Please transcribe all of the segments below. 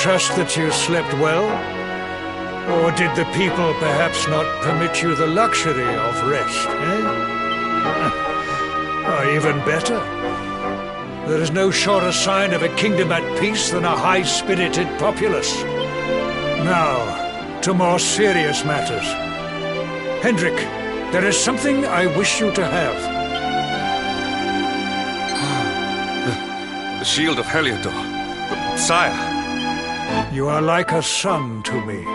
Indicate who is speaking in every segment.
Speaker 1: trust that you slept well? Or did the people perhaps not permit you the luxury of rest, eh? Or even better, there is no surer sign of a kingdom at peace than a high-spirited populace. Now, to more serious matters. Hendrik, there is something I wish you to have.
Speaker 2: The shield of Heliodor. Sire.
Speaker 1: You are like a son to me.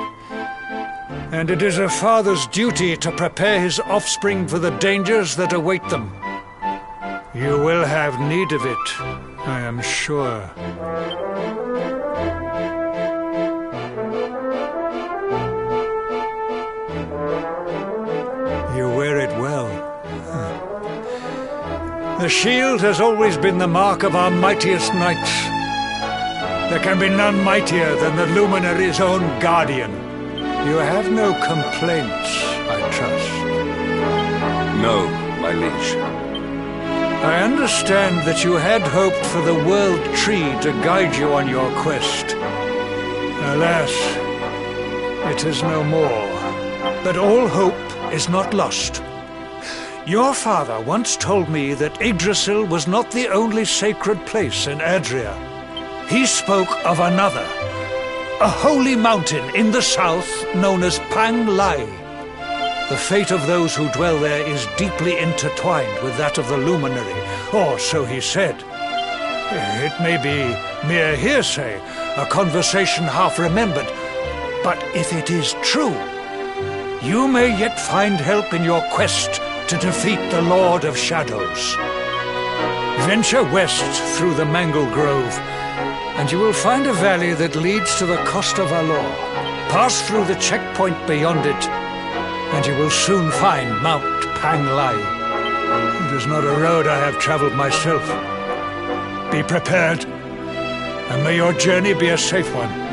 Speaker 1: And it is a father's duty to prepare his offspring for the dangers that await them. You will have need of it, I am sure. You wear it well. The shield has always been the mark of our mightiest knights. There can be none mightier than the Luminary's own guardian. You have no complaints, I trust.
Speaker 2: No, my liege.
Speaker 1: I understand that you had hoped for the World Tree to guide you on your quest. Alas, it is no more. But all hope is not lost. Your father once told me that Yggdrasil was not the only sacred place in Adria. He spoke of another, a holy mountain in the south known as Pang Lai. The fate of those who dwell there is deeply intertwined with that of the Luminary, or so he said. It may be mere hearsay, a conversation half remembered, but if it is true, you may yet find help in your quest to defeat the Lord of Shadows. Venture west through the Mangle Grove, and you will find a valley that leads to the Costa Valor. Pass through the checkpoint beyond it, and you will soon find Mount Pang Lai. It is not a road I have traveled myself. Be prepared, and may your journey be a safe one.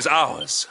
Speaker 2: is ours.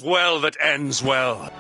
Speaker 2: well that ends well.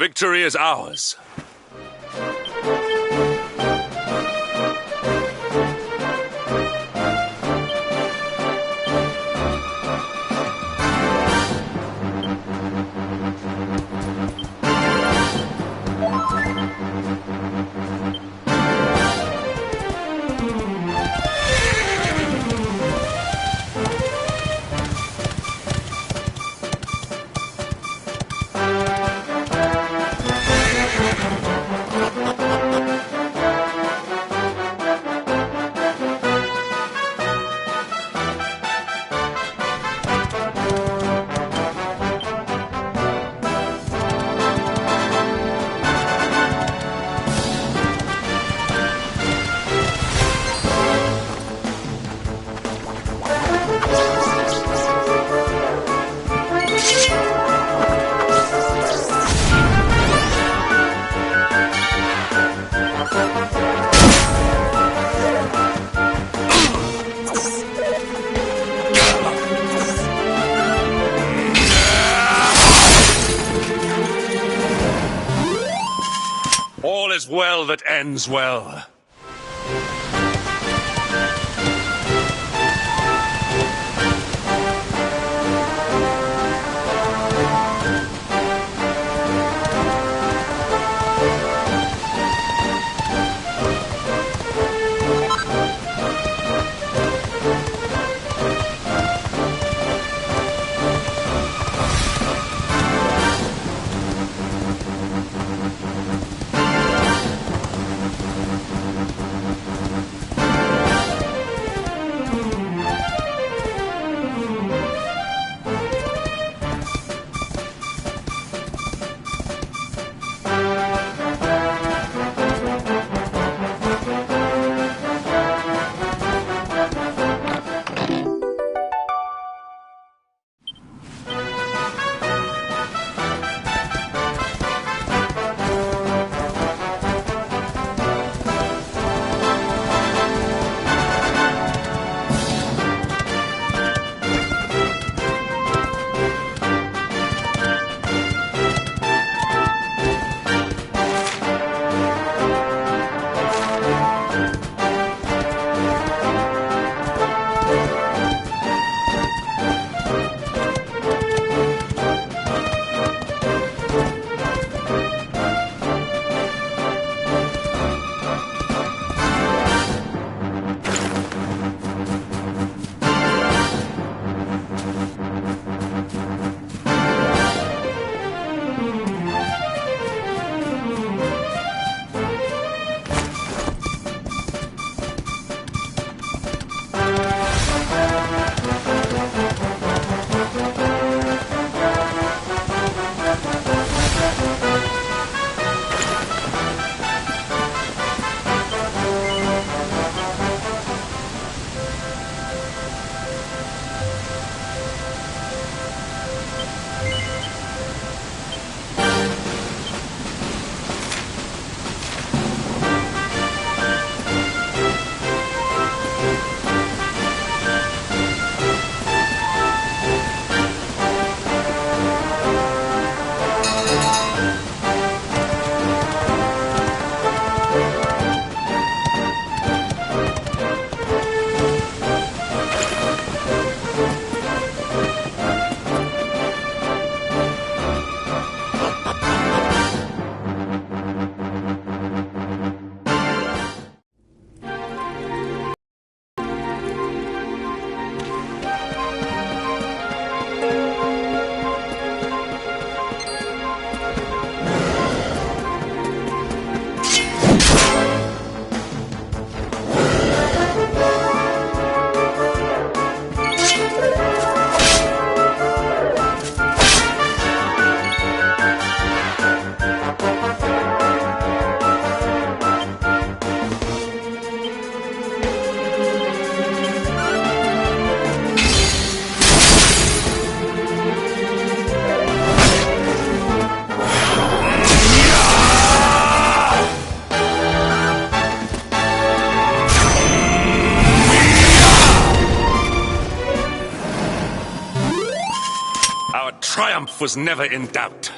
Speaker 2: Victory is ours. All is well that ends well. Triumph was never in doubt.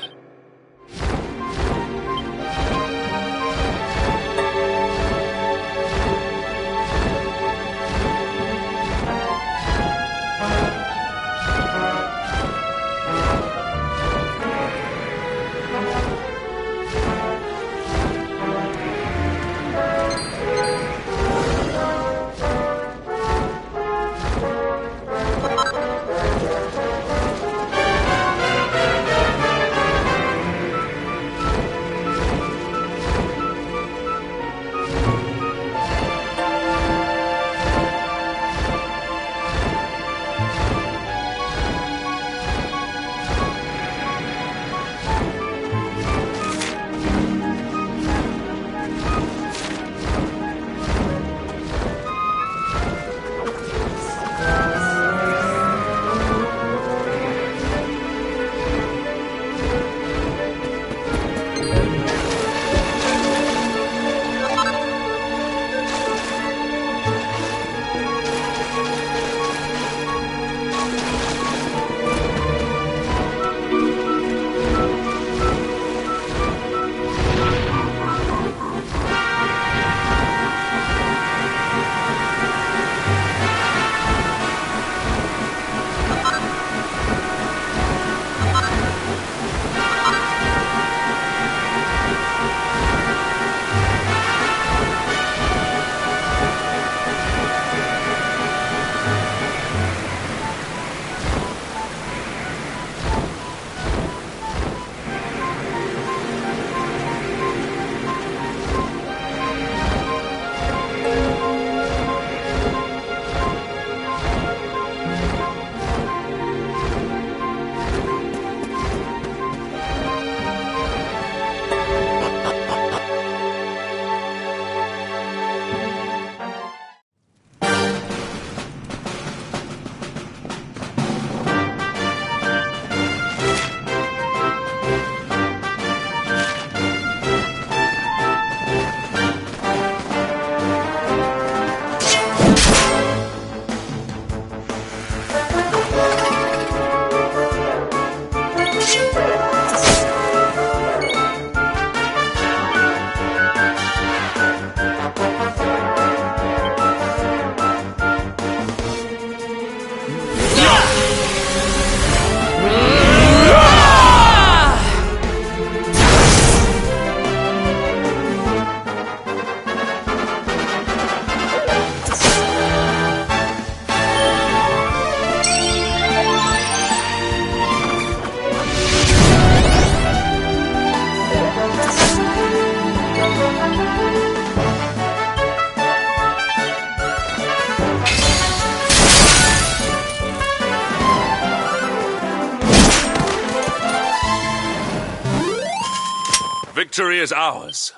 Speaker 2: Victory is ours.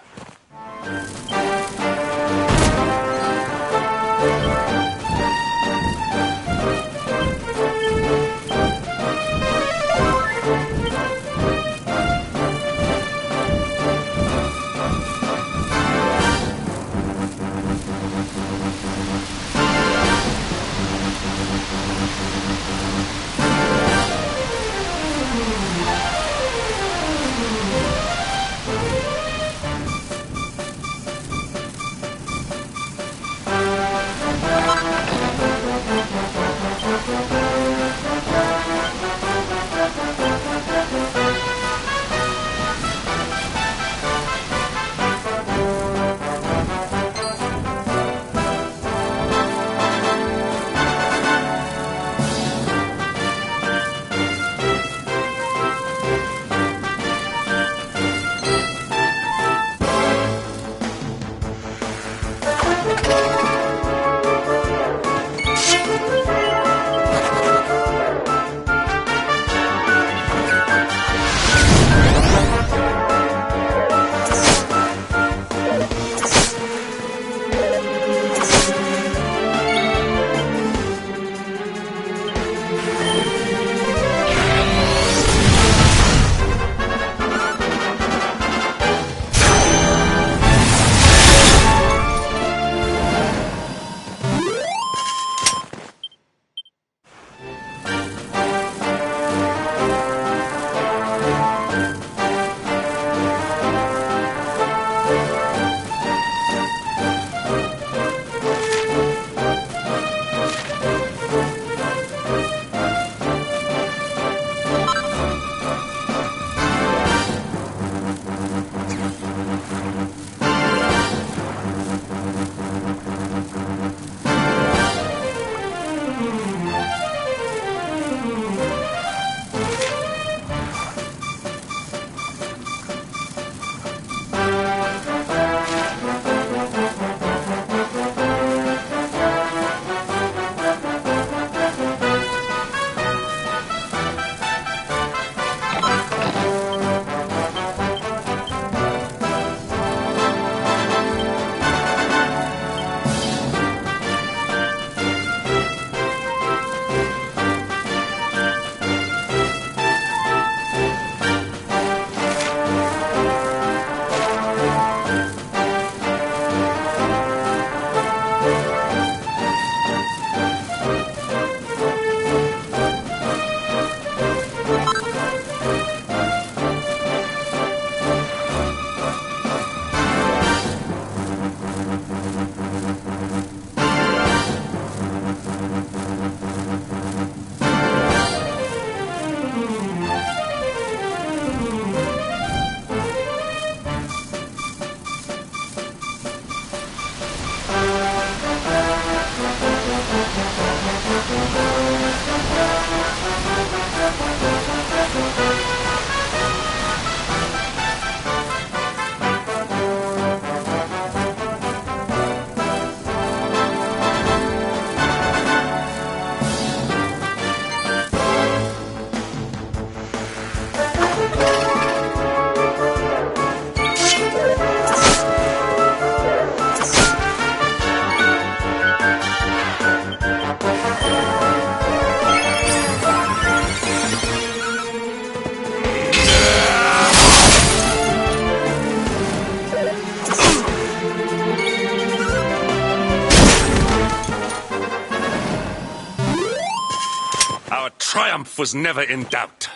Speaker 2: Our triumph was never in doubt.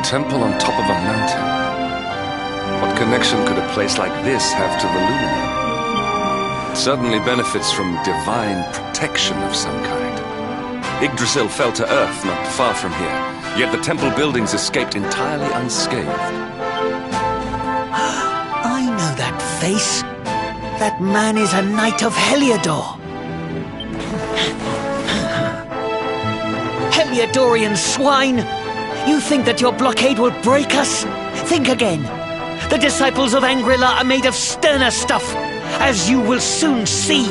Speaker 3: Temple on top of a mountain. What connection could a place like this have to the luminary? It certainly benefits from divine protection of some kind. Yggdrasil fell to earth not far from here, yet the temple buildings escaped entirely unscathed.
Speaker 4: I know that face. That man is a knight of Heliodor. Heliodorian swine! You think that your blockade will break us? Think again. The disciples of Angrila are made of sterner stuff, as you will soon see.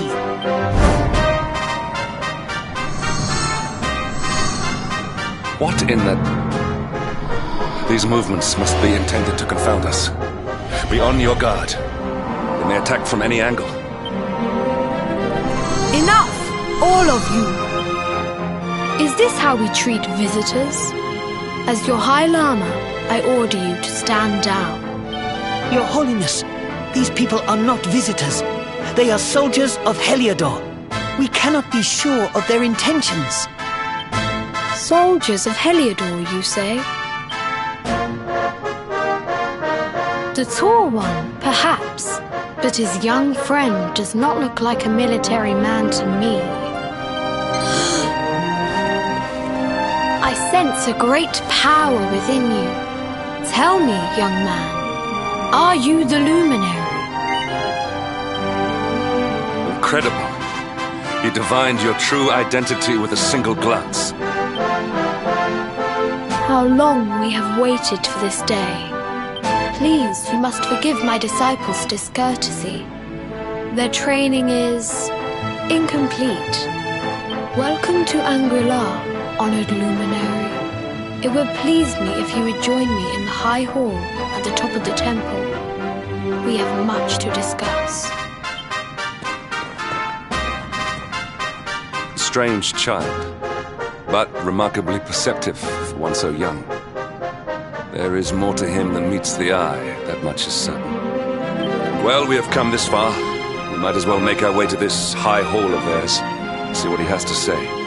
Speaker 3: What in the... These movements must be intended to confound us. Be on your guard. They may attack from any angle.
Speaker 5: Enough! All of you! Is this how we treat visitors? As your High Lama, I order you to stand down.
Speaker 4: Your Holiness, these people are not visitors. They are soldiers of Heliodor. We cannot be sure of their intentions.
Speaker 5: Soldiers of Heliodor, you say? The tall one, perhaps, but his young friend does not look like a military man to me. I sense a great power within you. Tell me, young man, are you the luminary?
Speaker 3: Incredible. You divined your true identity with a single glance.
Speaker 5: How long we have waited for this day. Please, you must forgive my disciples' discourtesy. Their training is incomplete. Welcome to Angrila, honored luminary. It would please me if you would join me in the high hall at the top of the temple. We have much to discuss.
Speaker 3: Strange child, but remarkably perceptive for one so young. There is more to him than meets the eye, that much is certain. Well, we have come this far. We might as well make our way to this high hall of theirs, see what he has to say.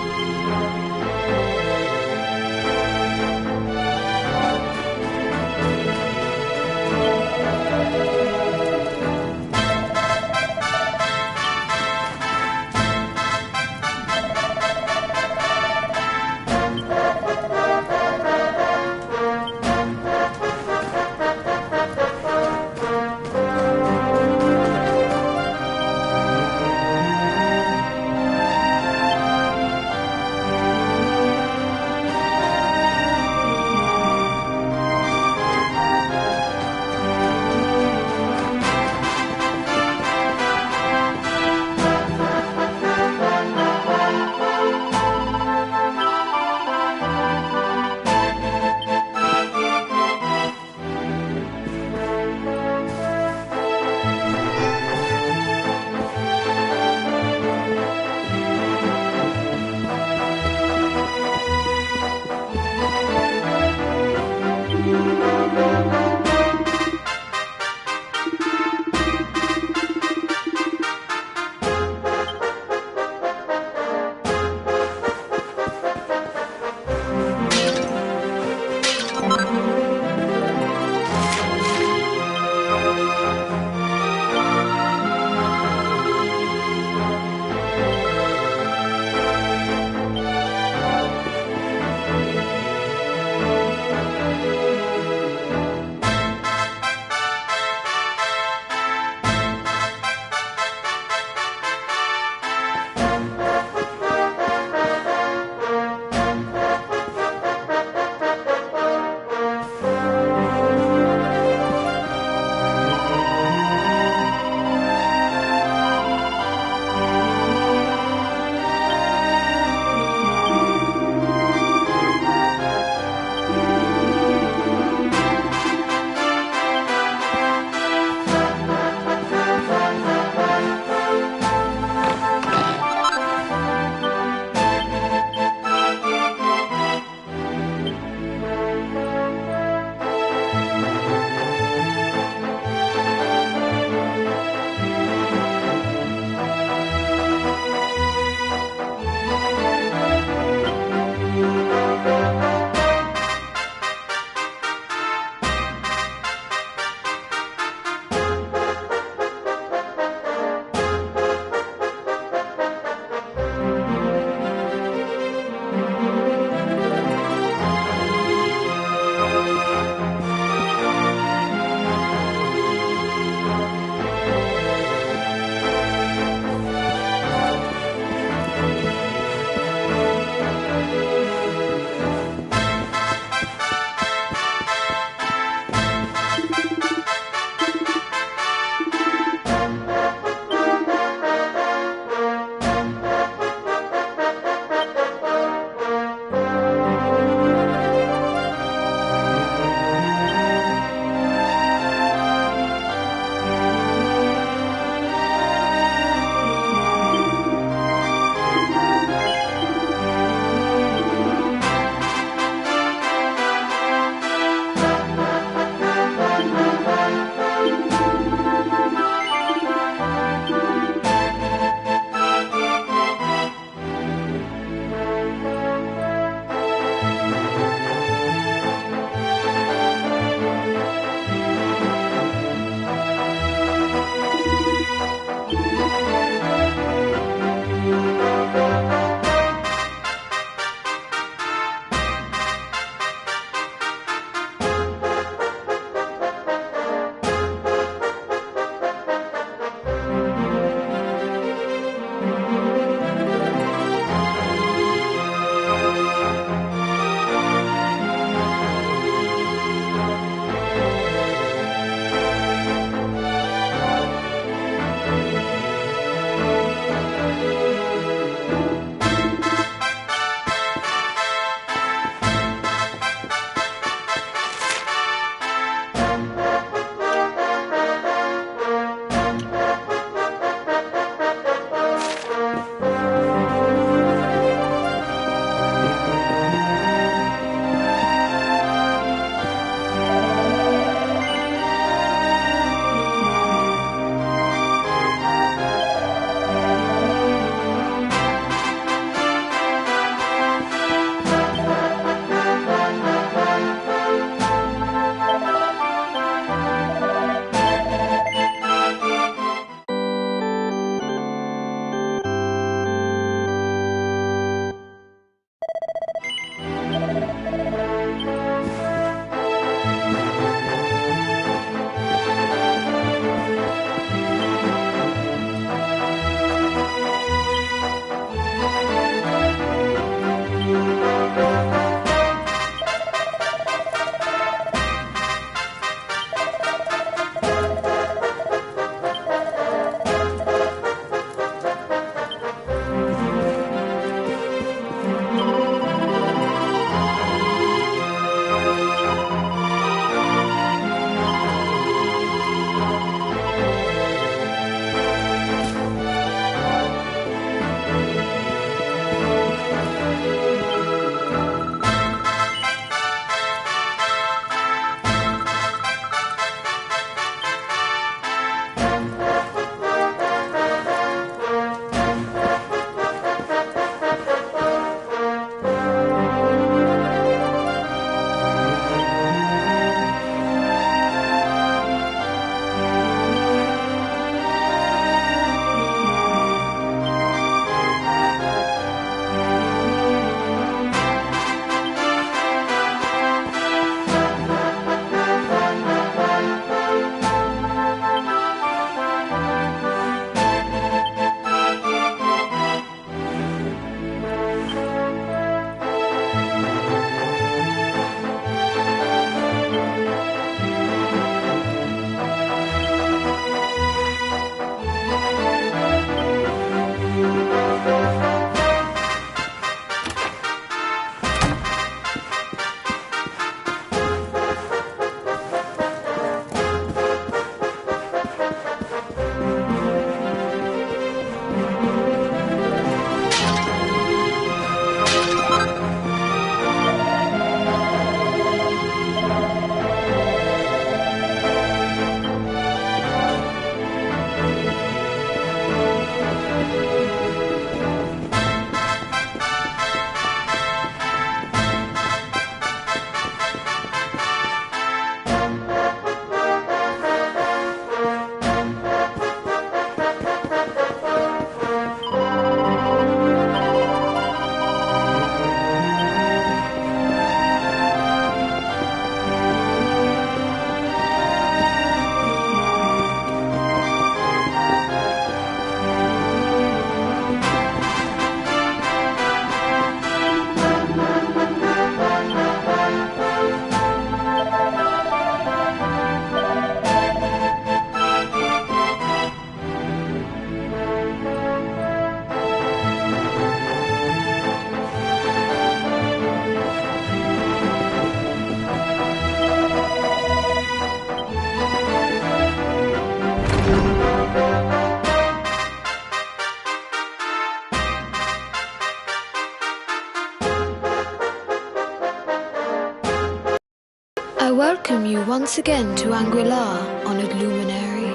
Speaker 5: welcome you once again to Anguilla, honored luminary.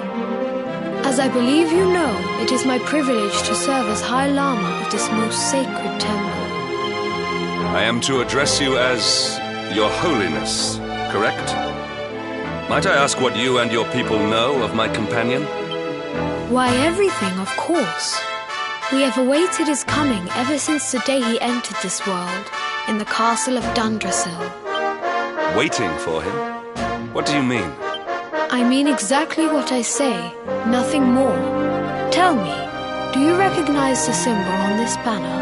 Speaker 5: As I believe you know, it is my privilege to serve as High Lama of this most sacred temple.
Speaker 3: I am to address you as Your Holiness, correct? Might I ask what you and your people know of my companion?
Speaker 5: Why, everything, of course. We have awaited his coming ever since the day he entered this world, in the castle of Dundrasil.
Speaker 3: Waiting for him? What do you mean?
Speaker 5: I mean exactly what I say, nothing more. Tell me, do you recognize the symbol on this banner?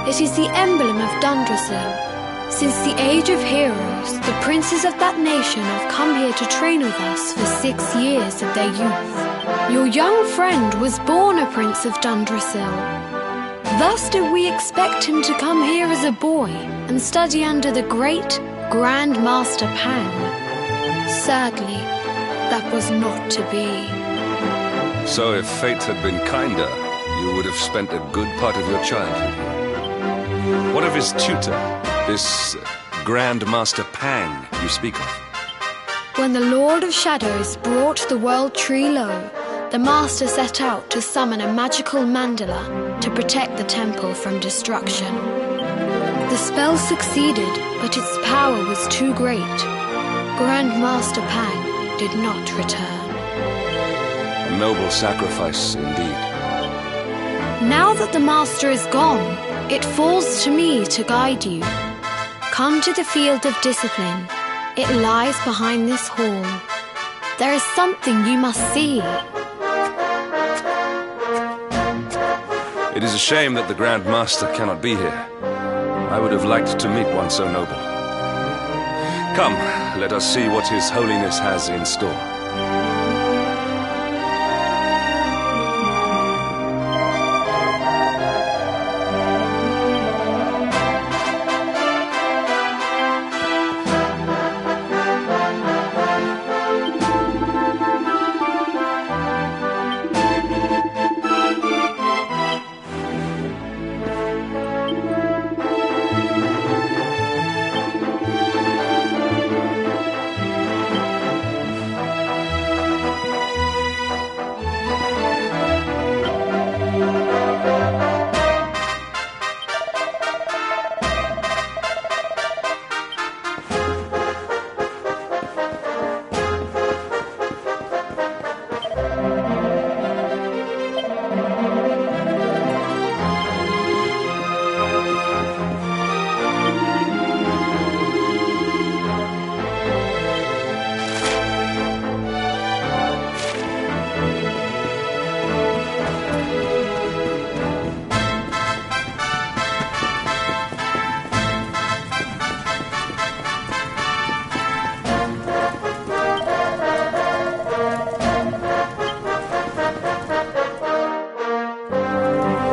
Speaker 5: It is the emblem of Dundrasil. Since the age of heroes, the princes of that nation have come here to train with us for 6 years of their youth. Your young friend was born a prince of Dundrasil. Thus did we expect him to come here as a boy and study under the great Grand Master Pang. Sadly, that was not to be.
Speaker 3: So if fate had been kinder, you would have spent a good part of your childhood here. What of his tutor? This Grand Master Pang you speak of?
Speaker 5: When the Lord of Shadows brought the world tree low, the Master set out to summon a magical mandala to protect the temple from destruction. The spell succeeded, but its power was too great. Grand Master Pang did not return.
Speaker 3: A noble sacrifice indeed.
Speaker 5: Now that the Master is gone, it falls to me to guide you. Come to the field of discipline. It lies behind this hall. There is something you must see.
Speaker 3: It is a shame that the Grand Master cannot be here. I would have liked to meet one so noble. Come, let us see what His Holiness has in store.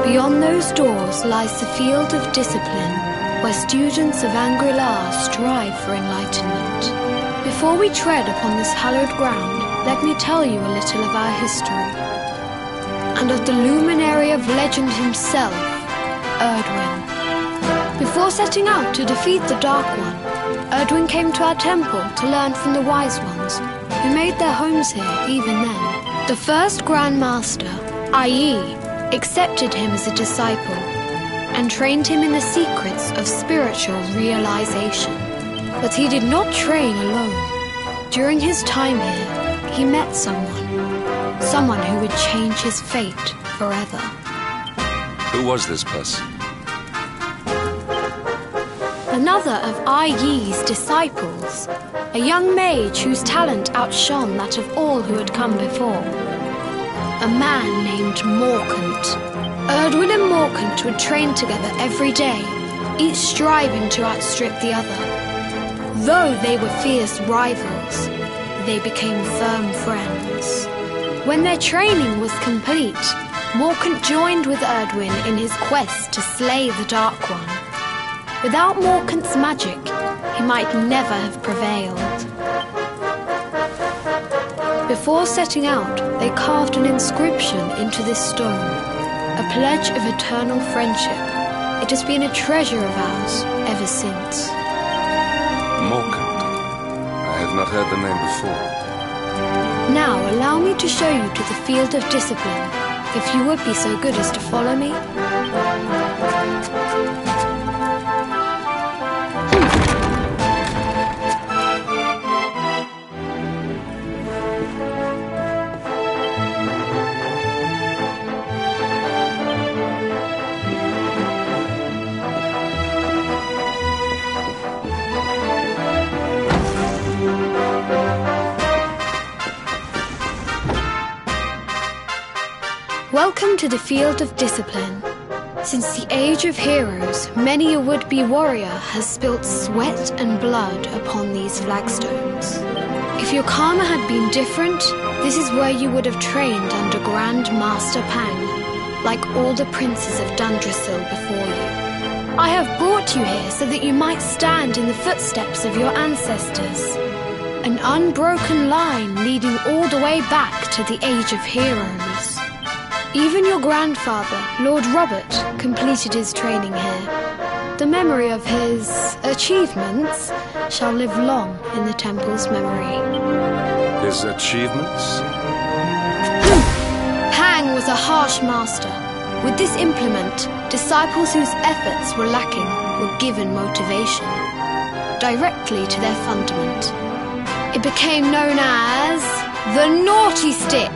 Speaker 5: Beyond those doors lies the field of discipline, where students of Anguilla strive for enlightenment. Before we tread upon this hallowed ground, let me tell you a little of our history, and of the luminary of legend himself, Erdwin. Before setting out to defeat the Dark One, Erdwin came to our temple to learn from the Wise Ones, who made their homes here even then. The first Grand Master, i.e., accepted him as a disciple and trained him in the secrets of spiritual realization. But he did not train alone. During his time here, he met someone who would change his fate forever.
Speaker 3: Who was this person?
Speaker 5: Another of Ai Yi's disciples, a young mage whose talent outshone that of all who had come before. A man named Morkant. Erdwin and Morkant would train together every day, each striving to outstrip the other. Though they were fierce rivals, they became firm friends. When their training was complete, Morkant joined with Erdwin in his quest to slay the Dark One. Without Morkant's magic, he might never have prevailed. Before setting out, they carved an inscription into this stone, a pledge of eternal friendship. It has been a treasure of ours ever since.
Speaker 3: Morkand. I have not heard the name before.
Speaker 5: Now allow me to show you to the field of discipline, if you would be so good as to follow me. Welcome to the field of discipline. Since the age of heroes, many a would-be warrior has spilt sweat and blood upon these flagstones. If your karma had been different, this is where you would have trained under Grand Master Pang, like all the princes of Dundrasil before you. I have brought you here so that you might stand in the footsteps of your ancestors. An unbroken line leading all the way back to the age of heroes. Even your grandfather, Lord Robert, completed his training here. The memory of his achievements shall live long in the temple's memory.
Speaker 3: His achievements?
Speaker 5: Pang was a harsh master. With this implement, disciples whose efforts were lacking were given motivation, directly to their fundament. It became known as the Naughty Stick.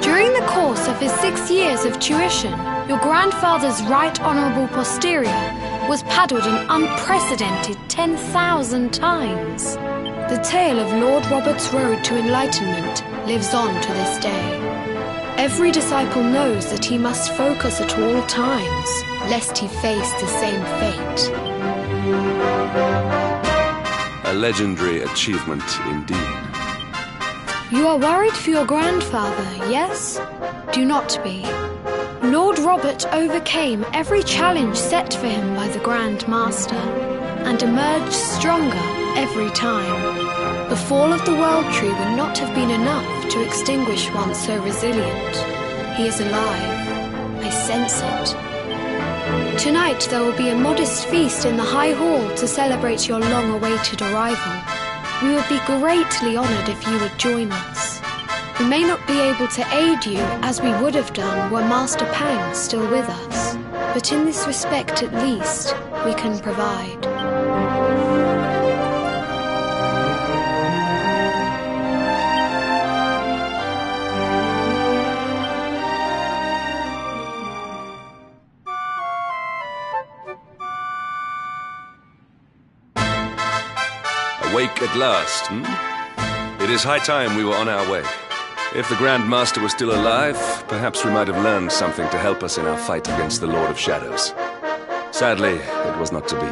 Speaker 5: During the course of his 6 years of tuition, your grandfather's right honourable posterior was paddled an unprecedented 10,000 times. The tale of Lord Robert's road to enlightenment lives on to this day. Every disciple knows that he must focus at all times, lest he face the same fate.
Speaker 3: A legendary achievement indeed.
Speaker 5: You are worried for your grandfather, yes? Do not be. Lord Robert overcame every challenge set for him by the Grand Master, and emerged stronger every time. The fall of the World Tree would not have been enough to extinguish one so resilient. He is alive. I sense it. Tonight there will be a modest feast in the High Hall to celebrate your long-awaited arrival. We would be greatly honoured if you would join us. We may not be able to aid you as we would have done were Master Pang still with us, but in this respect at least, we can provide.
Speaker 3: Awake at last, It is high time we were on our way. If the Grand Master was still alive, perhaps we might have learned something to help us in our fight against the Lord of Shadows. Sadly, it was not to be.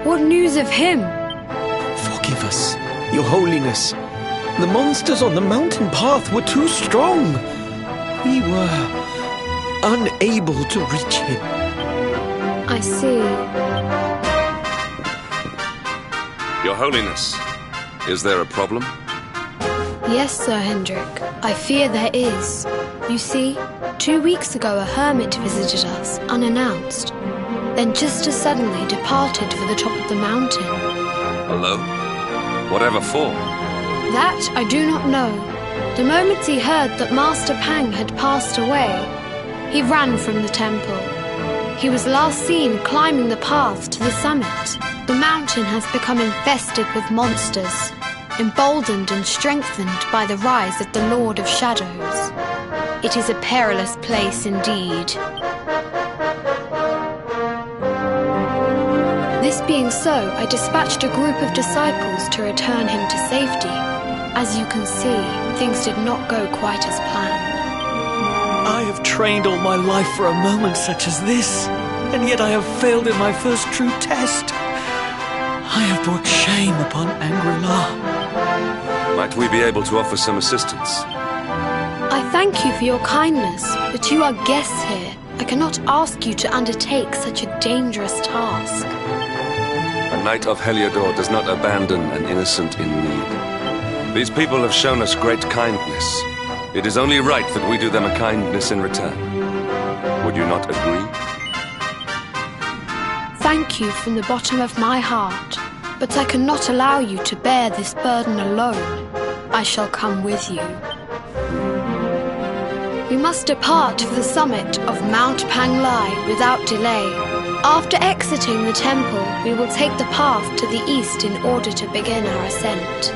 Speaker 5: What news of him?
Speaker 6: Forgive us, Your Holiness. The monsters on the mountain path were too strong. We were unable to reach him.
Speaker 5: I see.
Speaker 3: Your Holiness, is there a problem?
Speaker 5: Yes, Sir Hendrik. I fear there is. You see, 2 weeks ago a hermit visited us, unannounced. Then just as suddenly departed for the top of the mountain.
Speaker 3: Alone? Whatever for?
Speaker 5: That I do not know. The moment he heard that Master Pang had passed away, he ran from the temple. He was last seen climbing the path to the summit. The mountain has become infested with monsters, emboldened and strengthened by the rise of the Lord of Shadows. It is a perilous place indeed. This being so, I dispatched a group of disciples to return him to safety. As you can see, things did not go quite as planned.
Speaker 4: I have trained all my life for a moment such as this, and yet I have failed in my first true test. I have brought shame upon Angri-La.
Speaker 3: Might we be able to offer some assistance?
Speaker 5: I thank you for your kindness, but you are guests here. I cannot ask you to undertake such a dangerous task.
Speaker 3: A knight of Heliodor does not abandon an innocent in need. These people have shown us great kindness. It is only right that we do them a kindness in return. Would you not agree?
Speaker 5: Thank you from the bottom of my heart, but I cannot allow you to bear this burden alone. I shall come with you. We must depart for the summit of Mount Panglai without delay. After exiting the temple, we will take the path to the east in order to begin our ascent.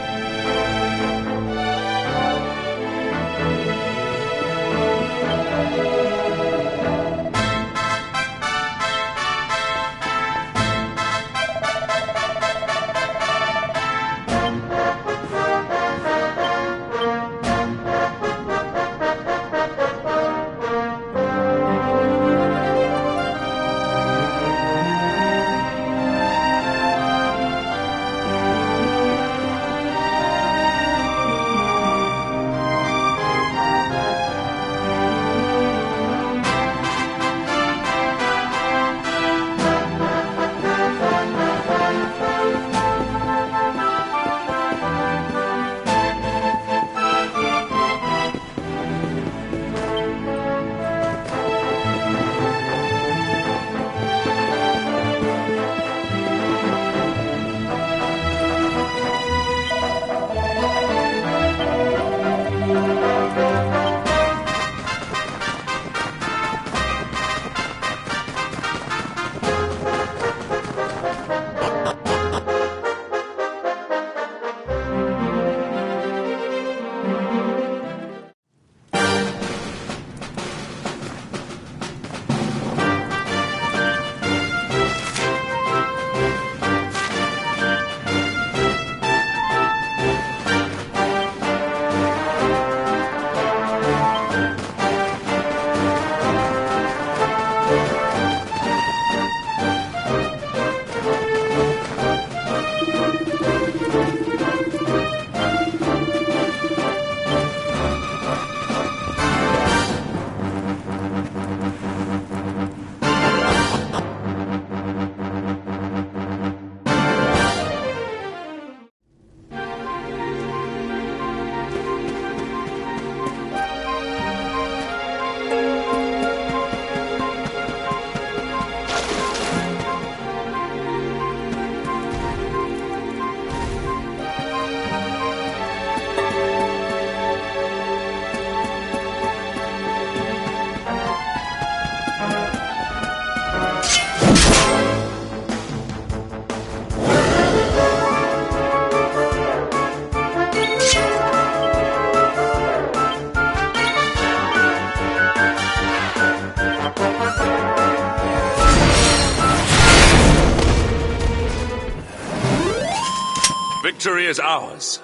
Speaker 2: Victory is ours.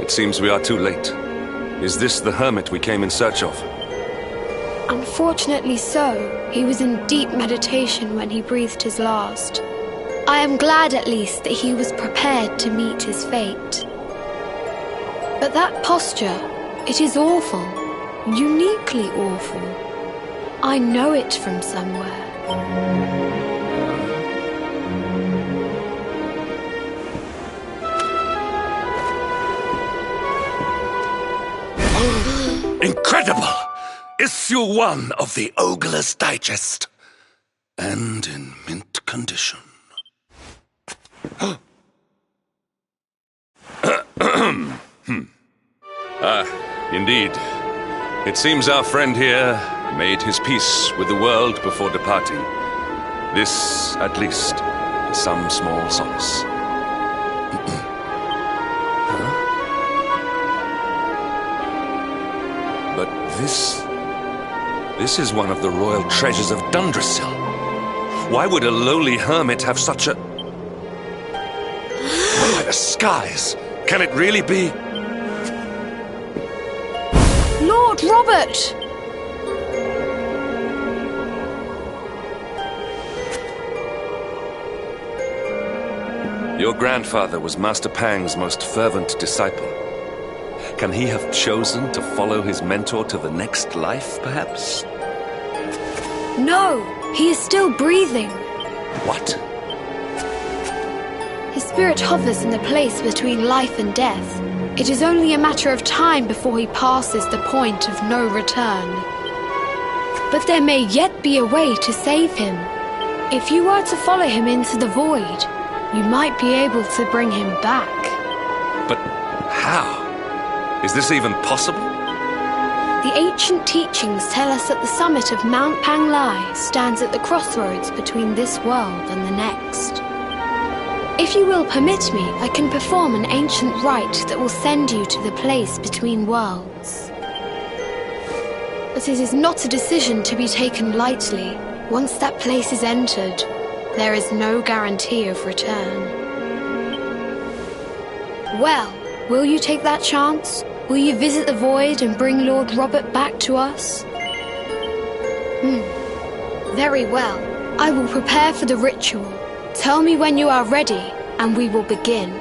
Speaker 3: It seems we are too late. Is this the hermit we came in search of?
Speaker 5: Unfortunately so. He was in deep meditation when he breathed his last. I am glad at least that he was prepared to meet his fate. But that posture, it is awful. Uniquely awful. I know it from somewhere.
Speaker 2: Incredible! Issue 1 of the Ogler's Digest. And in mint condition.
Speaker 3: Indeed. It seems our friend here made his peace with the world before departing. This, at least, is some small solace. But this is one of the royal treasures of Dundrasil. Why would a lowly hermit have such a... By the skies! Can it really be?
Speaker 5: Lord Robert!
Speaker 3: Your grandfather was Master Pang's most fervent disciple. Can he have chosen to follow his mentor to the next life, perhaps?
Speaker 5: No, he is still breathing.
Speaker 3: What?
Speaker 5: His spirit hovers in the place between life and death. It is only a matter of time before he passes the point of no return. But there may yet be a way to save him. If you were to follow him into the void, you might be able to bring him back.
Speaker 3: But how? Is this even possible?
Speaker 5: The ancient teachings tell us that the summit of Mount Panglai stands at the crossroads between this world and the next. If you will permit me, I can perform an ancient rite that will send you to the place between worlds. But it is not a decision to be taken lightly. Once that place is entered, there is no guarantee of return. Well, will you take that chance? Will you visit the void and bring Lord Robert back to us? Very well. I will prepare for the ritual. Tell me when you are ready, and we will begin.